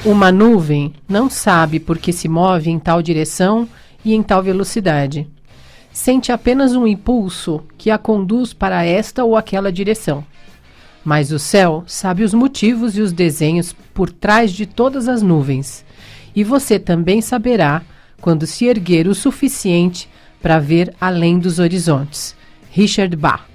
Uma nuvem não sabe por que se move em tal direção e em tal velocidade. Sente apenas um impulso que a conduz para esta ou aquela direção. Mas o céu sabe os motivos e os desenhos por trás de todas as nuvens. E você também saberá quando se erguer o suficiente para ver além dos horizontes. Richard Bach.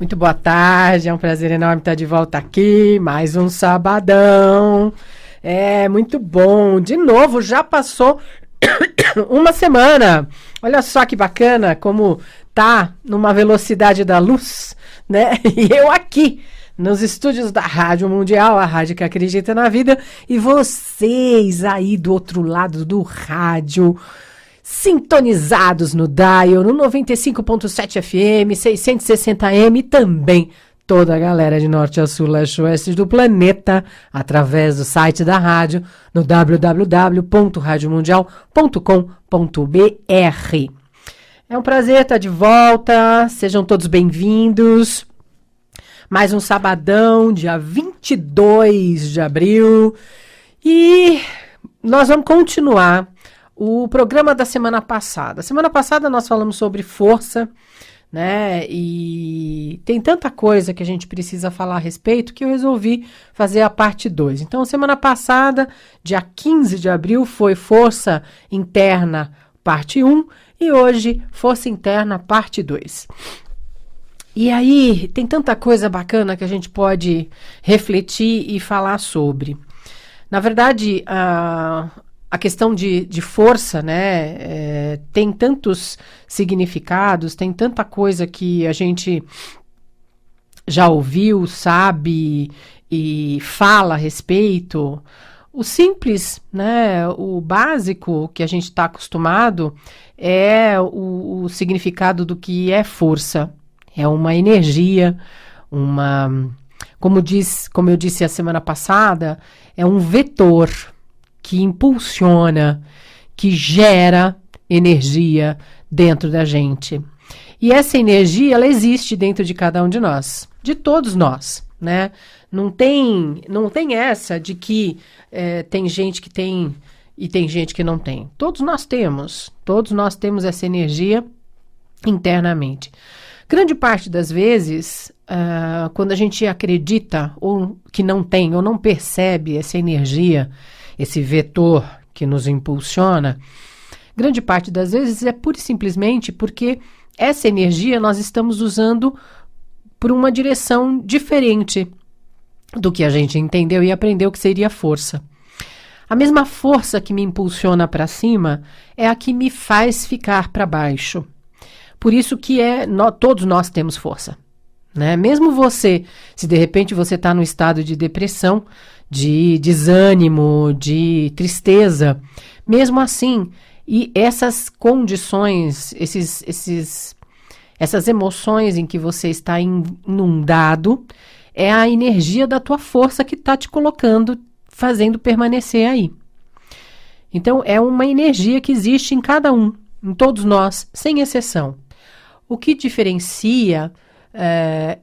Muito boa tarde, é um prazer enorme estar de volta aqui, mais um sabadão, muito bom, de novo, já passou uma semana, olha só que bacana como tá numa velocidade da luz, né, e eu aqui, nos estúdios da Rádio Mundial, a rádio que acredita na vida, e vocês aí do outro lado do rádio, sintonizados no dial, no 95.7 FM, 660M e também toda a galera de norte a sul, leste a oeste do planeta, através do site da rádio, no www.radiomundial.com.br. É um prazer estar de volta, sejam todos bem-vindos. Mais um sabadão, dia 22 de abril, e nós vamos continuar o programa da semana passada. Semana passada nós falamos sobre força, né? E tem tanta coisa que a gente precisa falar a respeito que eu resolvi fazer a parte 2. Então, semana passada, dia 15 de abril, foi Força Interna, parte 1, e hoje, Força Interna, parte 2. E aí, tem tanta coisa bacana que a gente pode refletir e falar sobre. Na verdade, a questão de força, né, tem tantos significados, tem tanta coisa que a gente já ouviu, sabe e fala a respeito. O simples, né, o básico que a gente está acostumado é o significado do que é força. É uma energia, como eu disse a semana passada, é um vetor que impulsiona, que gera energia dentro da gente. E essa energia, ela existe dentro de cada um de nós, de todos nós, né? Não tem essa de que tem gente que tem e tem gente que não tem. Todos nós temos essa energia internamente. Grande parte das vezes, quando a gente acredita ou que não tem ou não percebe essa energia, esse vetor que nos impulsiona, grande parte das vezes é pura e simplesmente porque essa energia nós estamos usando por uma direção diferente do que a gente entendeu e aprendeu que seria força. A mesma força que me impulsiona para cima é a que me faz ficar para baixo. Por isso que todos nós temos força, né? Mesmo você, se de repente você está no estado de depressão, de desânimo, de tristeza, mesmo assim, e essas condições, essas emoções em que você está inundado, é a energia da tua força que está te colocando, fazendo permanecer aí. Então, é uma energia que existe em cada um, em todos nós, sem exceção. O que diferencia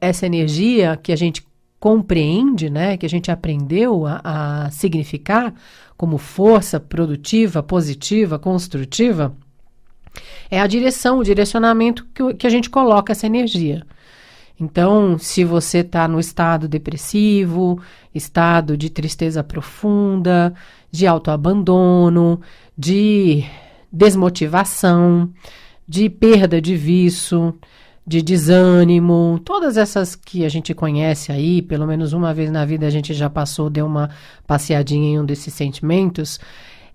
essa energia que a gente compreende, né, que a gente aprendeu a significar como força produtiva, positiva, construtiva, é a direção, o direcionamento que a gente coloca essa energia. Então, se você está no estado depressivo, estado de tristeza profunda, de autoabandono, de desmotivação, de perda de vício, de desânimo, todas essas que a gente conhece aí, pelo menos uma vez na vida a gente já passou, deu uma passeadinha em um desses sentimentos,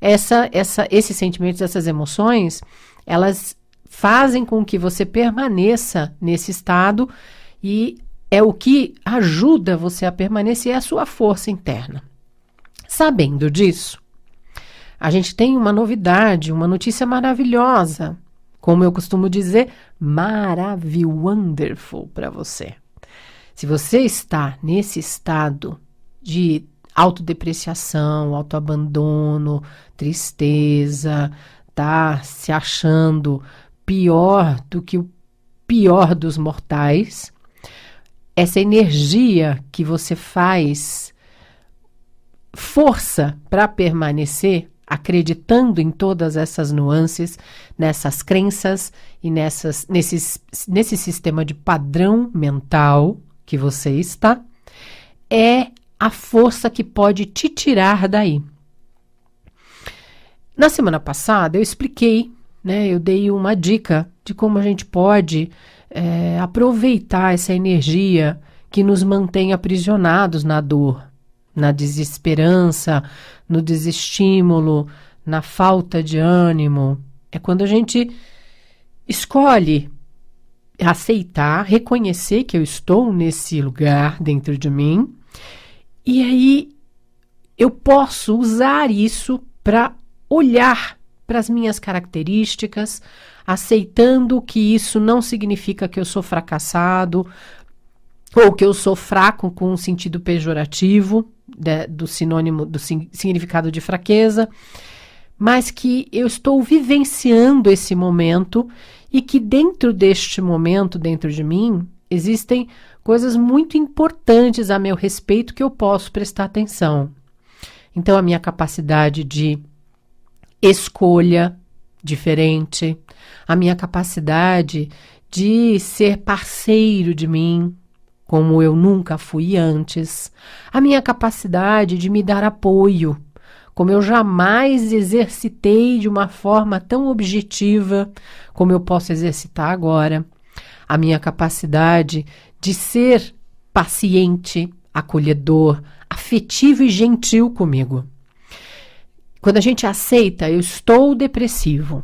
esses sentimentos, essas emoções, elas fazem com que você permaneça nesse estado e é o que ajuda você a permanecer a sua força interna. Sabendo disso, a gente tem uma novidade, uma notícia maravilhosa. como eu costumo dizer, wonderful para você. Se você está nesse estado de autodepreciação, autoabandono, tristeza, tá se achando pior do que o pior dos mortais, essa energia que você faz força para permanecer acreditando em todas essas nuances, nessas crenças e nesse sistema de padrão mental que você está, é a força que pode te tirar daí. Na semana passada eu expliquei, né, eu dei uma dica de como a gente pode aproveitar essa energia que nos mantém aprisionados na dor, na desesperança, no desestímulo, na falta de ânimo. É quando a gente escolhe aceitar, reconhecer que eu estou nesse lugar dentro de mim, e aí eu posso usar isso para olhar para as minhas características, aceitando que isso não significa que eu sou fracassado ou que eu sou fraco com um sentido pejorativo, do sinônimo, do significado de fraqueza, mas que eu estou vivenciando esse momento e que dentro deste momento, dentro de mim, existem coisas muito importantes a meu respeito que eu posso prestar atenção. Então, a minha capacidade de escolha diferente, a minha capacidade de ser parceiro de mim, como eu nunca fui antes, a minha capacidade de me dar apoio, como eu jamais exercitei de uma forma tão objetiva como eu posso exercitar agora, a minha capacidade de ser paciente, acolhedor, afetivo e gentil comigo. Quando a gente aceita, eu estou depressivo,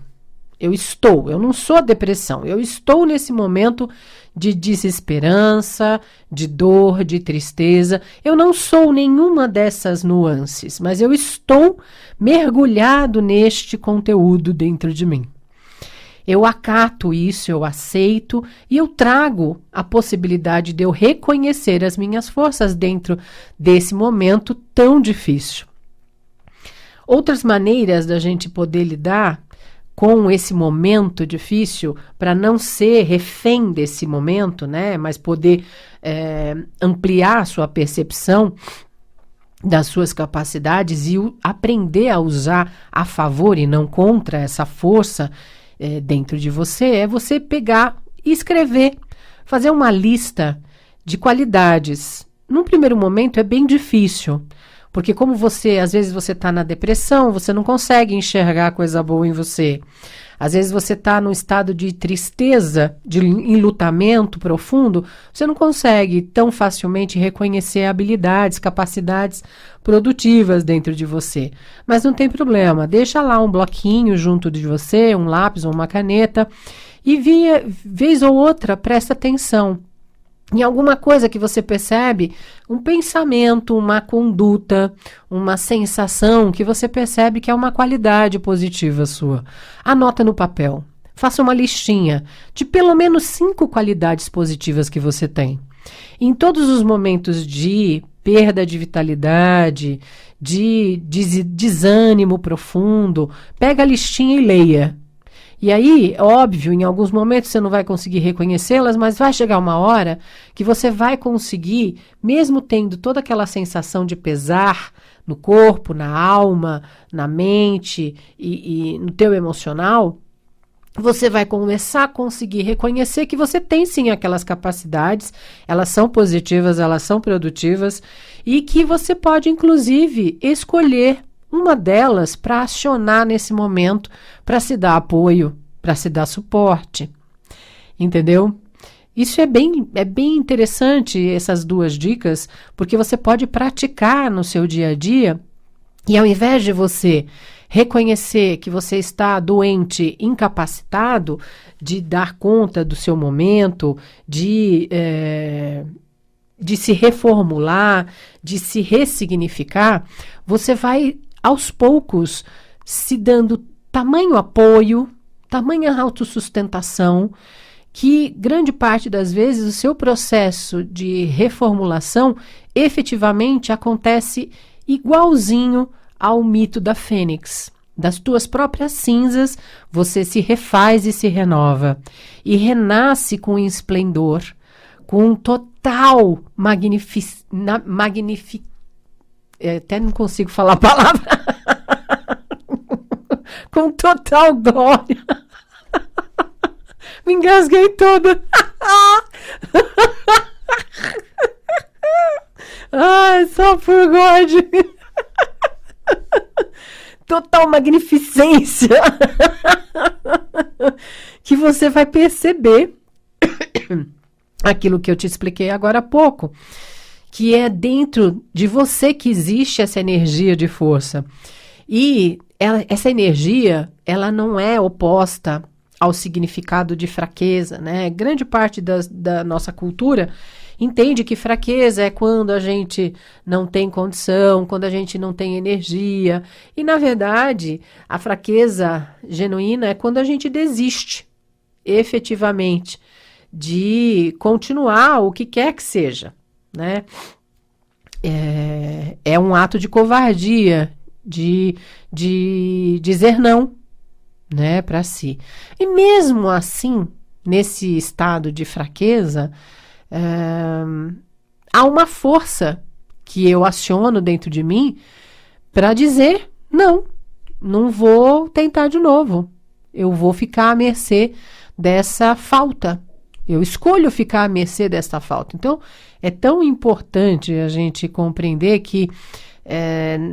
eu não sou a depressão, eu estou nesse momento de desesperança, de dor, de tristeza. Eu não sou nenhuma dessas nuances, mas eu estou mergulhado neste conteúdo dentro de mim. Eu acato isso, eu aceito e eu trago a possibilidade de eu reconhecer as minhas forças dentro desse momento tão difícil. Outras maneiras da gente poder lidar com esse momento difícil, para não ser refém desse momento, né, mas poder ampliar a sua percepção das suas capacidades e aprender a usar a favor e não contra essa força dentro de você, é você pegar e escrever, fazer uma lista de qualidades. Num primeiro momento é bem difícil, porque como às vezes você está na depressão, você não consegue enxergar coisa boa em você. Às vezes você está num estado de tristeza, de enlutamento profundo, você não consegue tão facilmente reconhecer habilidades, capacidades produtivas dentro de você. Mas não tem problema, deixa lá um bloquinho junto de você, um lápis ou uma caneta, e vez ou outra presta atenção em alguma coisa que você percebe, um pensamento, uma conduta, uma sensação que você percebe que é uma qualidade positiva sua. Anota no papel. Faça uma listinha de pelo menos 5 qualidades positivas que você tem. Em todos os momentos de perda de vitalidade, de desânimo profundo, pega a listinha e leia. E aí, óbvio, em alguns momentos você não vai conseguir reconhecê-las, mas vai chegar uma hora que você vai conseguir, mesmo tendo toda aquela sensação de pesar no corpo, na alma, na mente e no teu emocional, você vai começar a conseguir reconhecer que você tem sim aquelas capacidades, elas são positivas, elas são produtivas e que você pode, inclusive, escolher uma delas para acionar nesse momento, para se dar apoio, para se dar suporte. Entendeu? Isso é bem interessante, essas 2 dicas, porque você pode praticar no seu dia a dia e ao invés de você reconhecer que você está doente, incapacitado de dar conta do seu momento, de se reformular, de se ressignificar, você vai aos poucos se dando tamanho apoio, tamanha autossustentação, que grande parte das vezes o seu processo de reformulação efetivamente acontece igualzinho ao mito da fênix. Das tuas próprias cinzas, você se refaz e se renova. E renasce com esplendor, com total até não consigo falar a palavra. Com total glória. Me engasguei toda. Ai, só por God. Total magnificência. Que você vai perceber aquilo que eu te expliquei agora há pouco, que é dentro de você que existe essa energia de força. E essa energia, ela não é oposta ao significado de fraqueza, né? Grande parte da nossa cultura entende que fraqueza é quando a gente não tem condição, quando a gente não tem energia. E, na verdade, a fraqueza genuína é quando a gente desiste, efetivamente, de continuar o que quer que seja, né? É um ato de covardia, de dizer não, né, para si. E mesmo assim, nesse estado de fraqueza, há uma força que eu aciono dentro de mim para dizer não vou tentar de novo. Eu vou ficar à mercê dessa falta. Eu escolho ficar à mercê dessa falta. Então, é tão importante a gente compreender que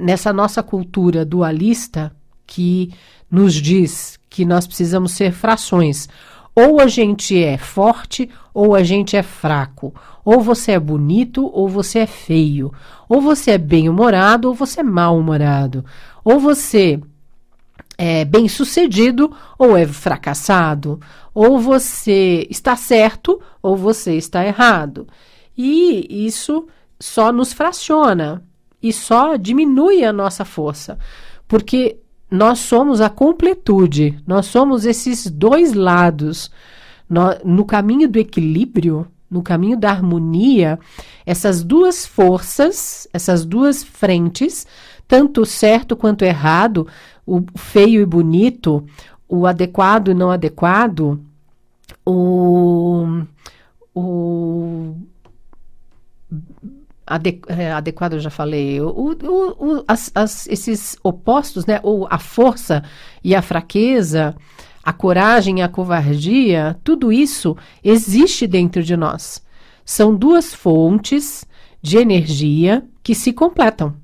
nessa nossa cultura dualista, que nos diz que nós precisamos ser frações, ou a gente é forte ou a gente é fraco, ou você é bonito ou você é feio, ou você é bem-humorado ou você é mal-humorado, ou você é bem-sucedido ou é fracassado, ou você está certo ou você está errado. E isso só nos fraciona e só diminui a nossa força, porque nós somos a completude, nós somos esses dois lados. No caminho do equilíbrio, no caminho da harmonia, essas duas forças, essas duas frentes, tanto o certo quanto o errado, o feio e bonito, o adequado e não adequado, adequado eu já falei, esses opostos, né? A força e a fraqueza, a coragem e a covardia, tudo isso existe dentro de nós. São duas fontes de energia que se completam.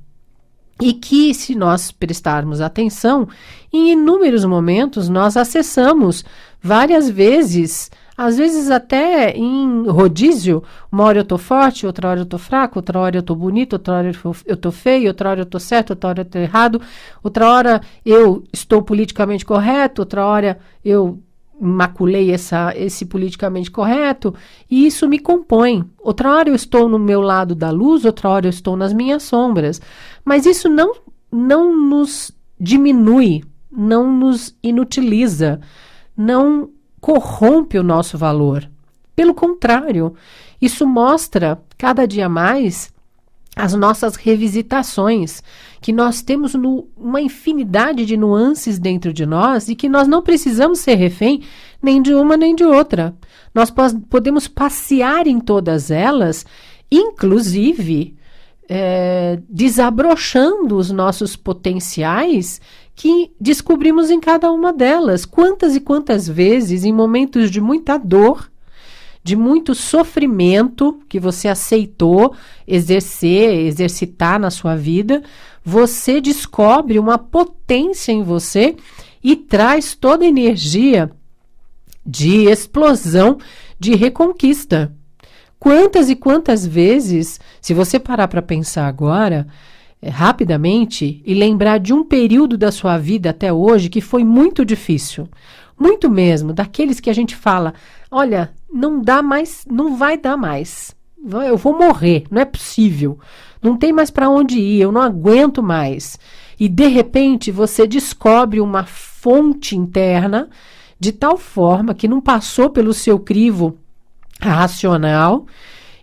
E que, se nós prestarmos atenção, em inúmeros momentos nós acessamos várias vezes, às vezes até em rodízio. Uma hora eu tô forte, outra hora eu tô fraco, outra hora eu tô bonito, outra hora eu tô feio, outra hora eu tô certo, outra hora eu tô errado, outra hora eu estou politicamente correto, outra hora eu maculei esse politicamente correto, e isso me compõe. Outra hora eu estou no meu lado da luz, outra hora eu estou nas minhas sombras. Mas isso não nos diminui, não nos inutiliza, não corrompe o nosso valor. Pelo contrário, isso mostra cada dia mais as nossas revisitações, que nós temos uma infinidade de nuances dentro de nós e que nós não precisamos ser refém nem de uma nem de outra. Nós podemos passear em todas elas, inclusive desabrochando os nossos potenciais que descobrimos em cada uma delas. Quantas e quantas vezes, em momentos de muita dor, de muito sofrimento que você aceitou exercitar na sua vida, você descobre uma potência em você e traz toda a energia de explosão, de reconquista. Quantas e quantas vezes, se você parar para pensar agora, rapidamente, e lembrar de um período da sua vida até hoje que foi muito difícil, muito mesmo, daqueles que a gente fala, olha, não dá mais, não vai dar mais, eu vou morrer, não é possível, não tem mais para onde ir, eu não aguento mais. E de repente você descobre uma fonte interna de tal forma que não passou pelo seu crivo racional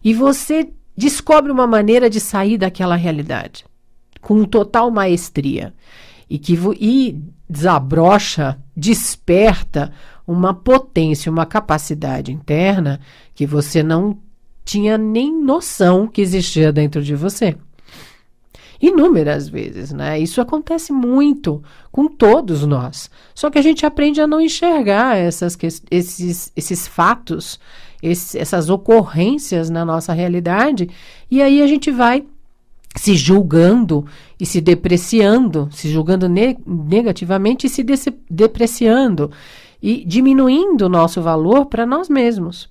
e você descobre uma maneira de sair daquela realidade com total maestria e desabrocha, desperta uma potência, uma capacidade interna que você não tinha nem noção que existia dentro de você. Inúmeras vezes, né? Isso acontece muito com todos nós. Só que a gente aprende a não enxergar esses fatos, essas ocorrências na nossa realidade, e aí a gente vai se julgando e se depreciando, se julgando negativamente e se depreciando e diminuindo o nosso valor para nós mesmos.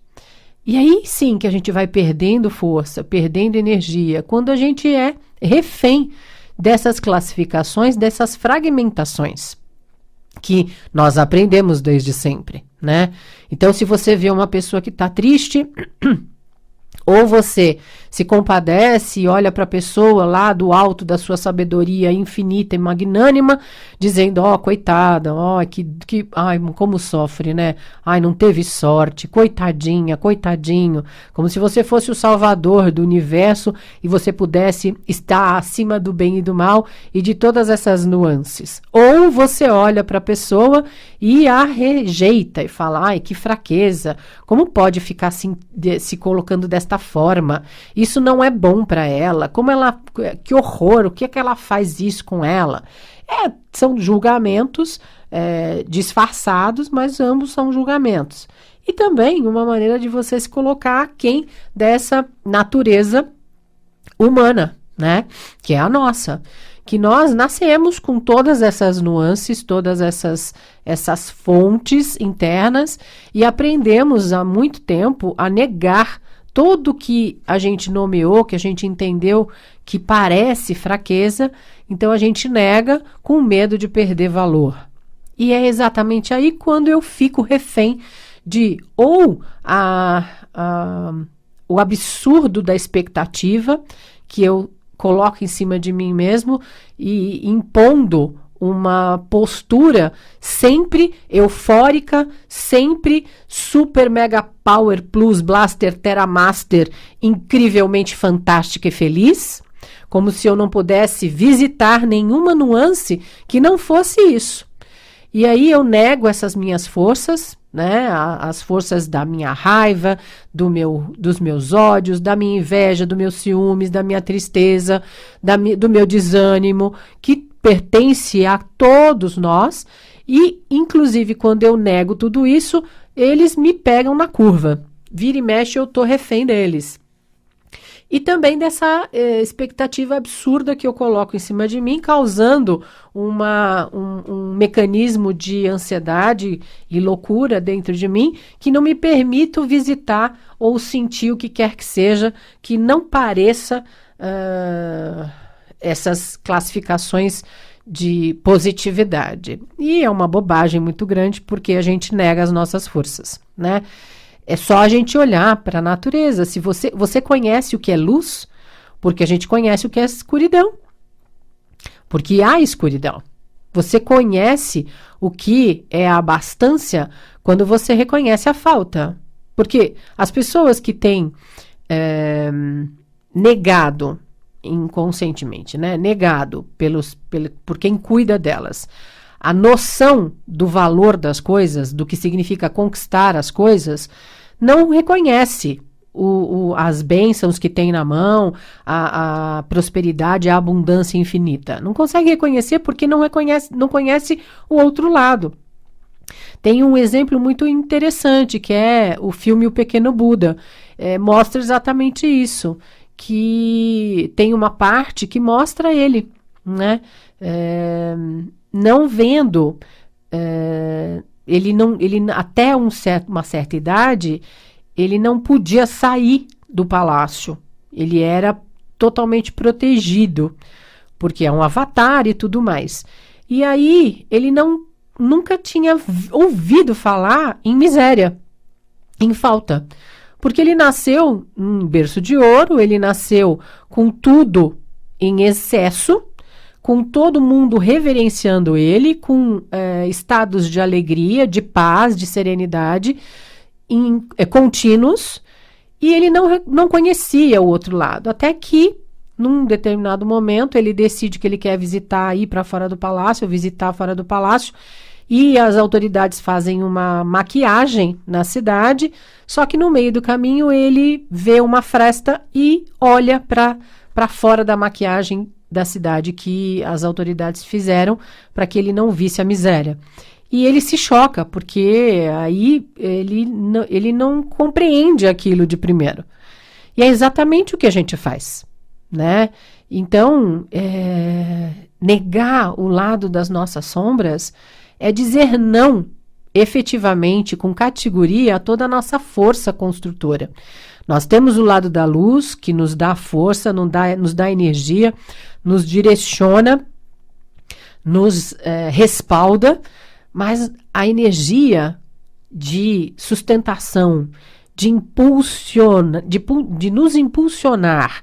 E aí sim que a gente vai perdendo força, perdendo energia, quando a gente é refém dessas classificações, dessas fragmentações que nós aprendemos desde sempre, né? Então, se você vê uma pessoa que está triste, ou você se compadece e olha para a pessoa lá do alto da sua sabedoria infinita e magnânima, dizendo, coitada, ai, como sofre, né? Ai, não teve sorte, coitadinha, coitadinho. Como se você fosse o salvador do universo e você pudesse estar acima do bem e do mal e de todas essas nuances. Ou você olha para a pessoa e a rejeita e fala, ai, que fraqueza, como pode ficar assim, se colocando desta forma? Isso não é bom para ela, que horror, o que é que ela faz isso com ela? São julgamentos disfarçados, mas ambos são julgamentos. E também uma maneira de você se colocar aquém dessa natureza humana, né? Que é a nossa. Que nós nascemos com todas essas nuances, todas essas fontes internas e aprendemos há muito tempo a negar tudo que a gente nomeou, que a gente entendeu que parece fraqueza, então a gente nega com medo de perder valor. E é exatamente aí quando eu fico refém de ou o absurdo da expectativa que eu coloco em cima de mim mesmo e impondo uma postura sempre eufórica, sempre super mega power plus blaster terra master, incrivelmente fantástica e feliz, como se eu não pudesse visitar nenhuma nuance que não fosse isso. E aí eu nego essas minhas forças, né? As forças da minha raiva, dos meus ódios, da minha inveja, dos meus ciúmes, da minha tristeza, do meu desânimo, que pertence a todos nós e, inclusive, quando eu nego tudo isso, eles me pegam na curva. Vira e mexe, eu tô refém deles. E também dessa expectativa absurda que eu coloco em cima de mim, causando um mecanismo de ansiedade e loucura dentro de mim, que não me permito visitar ou sentir o que quer que seja, que não pareça essas classificações de positividade. E é uma bobagem muito grande, porque a gente nega as nossas forças, né? É só a gente olhar para a natureza. Se você conhece o que é luz, porque a gente conhece o que é escuridão. Porque há escuridão. Você conhece o que é a abastância quando você reconhece a falta. Porque as pessoas que têm negado inconscientemente, né? Negado por quem cuida delas, a noção do valor das coisas, do que significa conquistar as coisas, não reconhece as bênçãos que tem na mão, a prosperidade, a abundância infinita. Não consegue reconhecer porque não conhece o outro lado. Tem um exemplo muito interessante, que é o filme O Pequeno Buda. Mostra exatamente isso, que tem uma parte que mostra ele, né? Não vendo, ele até uma certa idade, ele não podia sair do palácio. Ele era totalmente protegido, porque é um avatar e tudo mais. E aí, ele nunca tinha ouvido falar em miséria, em falta. Porque ele nasceu em berço de ouro, ele nasceu com tudo em excesso, com todo mundo reverenciando ele, com estados de alegria, de paz, de serenidade contínuos, e ele não conhecia o outro lado, até que, num determinado momento, ele decide que ele quer visitar, ir para fora do palácio, visitar fora do palácio, e as autoridades fazem uma maquiagem na cidade, só que no meio do caminho ele vê uma fresta e olha para fora da maquiagem da cidade que as autoridades fizeram para que ele não visse a miséria. E ele se choca, porque aí ele não compreende aquilo de primeiro. E é exatamente o que a gente faz, né? Então, negar o lado das nossas sombras é dizer não, efetivamente, com categoria, a toda a nossa força construtora. Nós temos o lado da luz, que nos dá força, nos dá energia, nos direciona, nos respalda, mas a energia de sustentação, de nos impulsionar,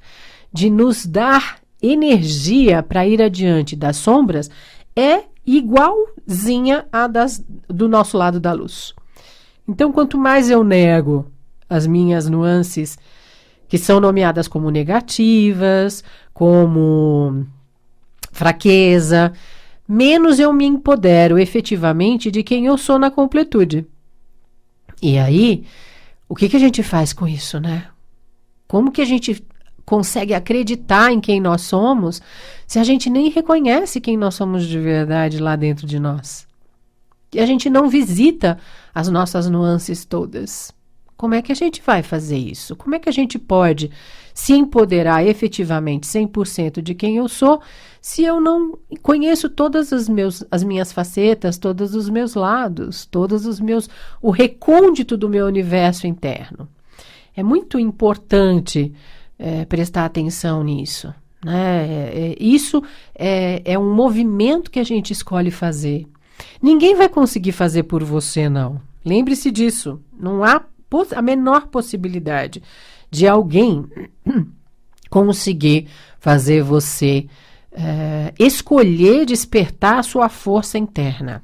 de nos dar energia para ir adiante das sombras, é igualzinha à do nosso lado da luz. Então, quanto mais eu nego as minhas nuances, que são nomeadas como negativas, como fraqueza, menos eu me empodero efetivamente de quem eu sou na completude. E aí, o que a gente faz com isso, né? Como que a gente consegue acreditar em quem nós somos se a gente nem reconhece quem nós somos de verdade lá dentro de nós? E a gente não visita as nossas nuances todas. Como é que a gente vai fazer isso? Como é que a gente pode se empoderar efetivamente 100% de quem eu sou se eu não conheço todas as minhas facetas, todos os meus lados, o recôndito do meu universo interno? É muito importante prestar atenção nisso, né? Isso é um movimento que a gente escolhe fazer. Ninguém vai conseguir fazer por você, não. Lembre-se disso. Não há a menor possibilidade de alguém conseguir fazer você escolher despertar a sua força interna.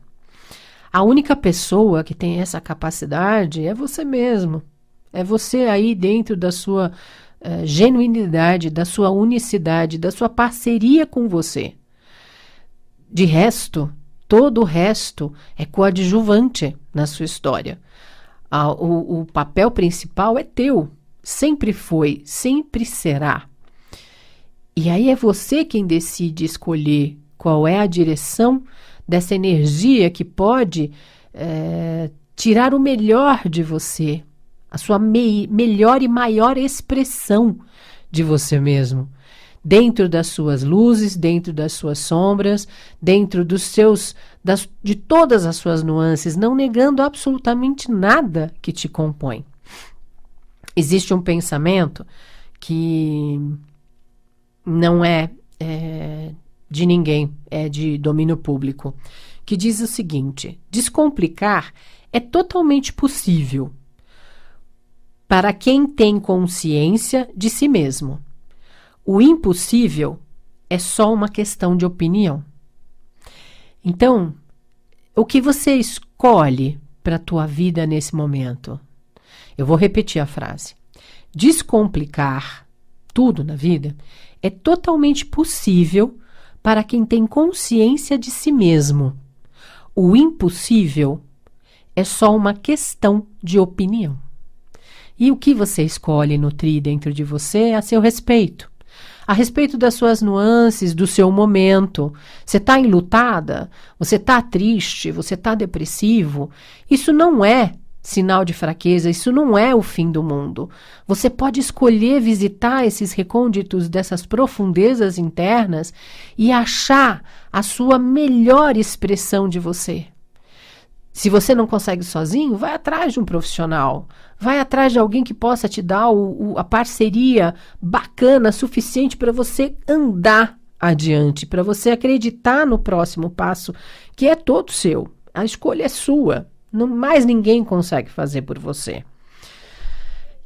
A única pessoa que tem essa capacidade é você mesmo. É você aí dentro da sua genuinidade, da sua unicidade, da sua parceria com você. De resto, todo o resto é coadjuvante na sua história. O papel principal é teu. Sempre foi, sempre será. E aí é você quem decide escolher qual é a direção dessa energia que pode tirar o melhor de você, a sua melhor e maior expressão de você mesmo, dentro das suas luzes, dentro das suas sombras, dentro de todas as suas nuances, não negando absolutamente nada que te compõe. Existe um pensamento que não é de ninguém, é de domínio público, que diz o seguinte: descomplicar é totalmente possível para quem tem consciência de si mesmo. O impossível é só uma questão de opinião. Então, o que você escolhe para a tua vida nesse momento? Eu vou repetir a frase. Descomplicar tudo na vida é totalmente possível para quem tem consciência de si mesmo. O impossível é só uma questão de opinião. E o que você escolhe nutrir dentro de você é a seu respeito. A respeito das suas nuances, do seu momento. Você está enlutada? Você está triste? Você está depressivo? Isso não é sinal de fraqueza, isso não é o fim do mundo. Você pode escolher visitar esses recônditos dessas profundezas internas e achar a sua melhor expressão de você. Se você não consegue sozinho, vai atrás de um profissional. Vai atrás de alguém que possa te dar a parceria bacana, suficiente para você andar adiante, para você acreditar no próximo passo, que é todo seu. A escolha é sua. Não, mais ninguém consegue fazer por você.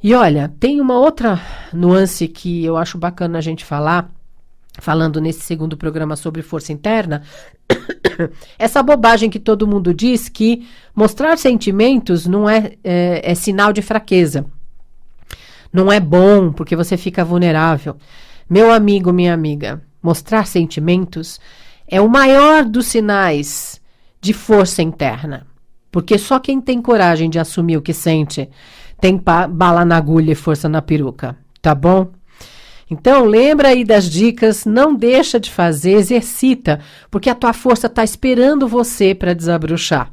E olha, tem uma outra nuance que eu acho bacana a gente falar, falando nesse segundo programa sobre força interna, essa bobagem que todo mundo diz que mostrar sentimentos não é sinal de fraqueza. Não é bom porque você fica vulnerável. Meu amigo, minha amiga, mostrar sentimentos é o maior dos sinais de força interna. Porque só quem tem coragem de assumir o que sente tem bala na agulha e força na peruca, tá bom? Então, lembra aí das dicas, não deixa de fazer, exercita, porque a tua força está esperando você para desabrochar,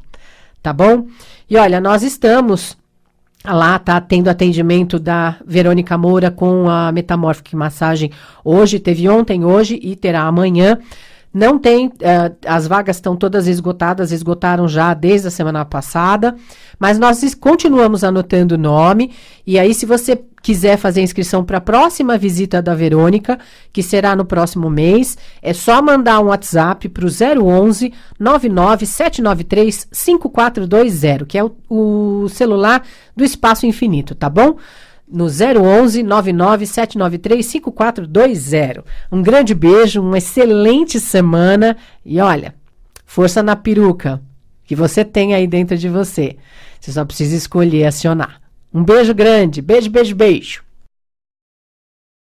tá bom? E olha, nós estamos lá, tá tendo atendimento da Verônica Moura com a Metamorphic Massagem hoje, teve ontem, hoje e terá amanhã. Não tem, as vagas estão todas esgotadas, esgotaram já desde a semana passada, mas nós continuamos anotando o nome, e aí se você quiser fazer inscrição para a próxima visita da Verônica, que será no próximo mês, é só mandar um WhatsApp para o 011 99793 5420, que é o celular do Espaço Infinito, tá bom? No 011 99793 5420. Um grande beijo, uma excelente semana e olha, força na peruca que você tem aí dentro de você. Você só precisa escolher acionar. Um beijo grande, beijo, beijo, beijo.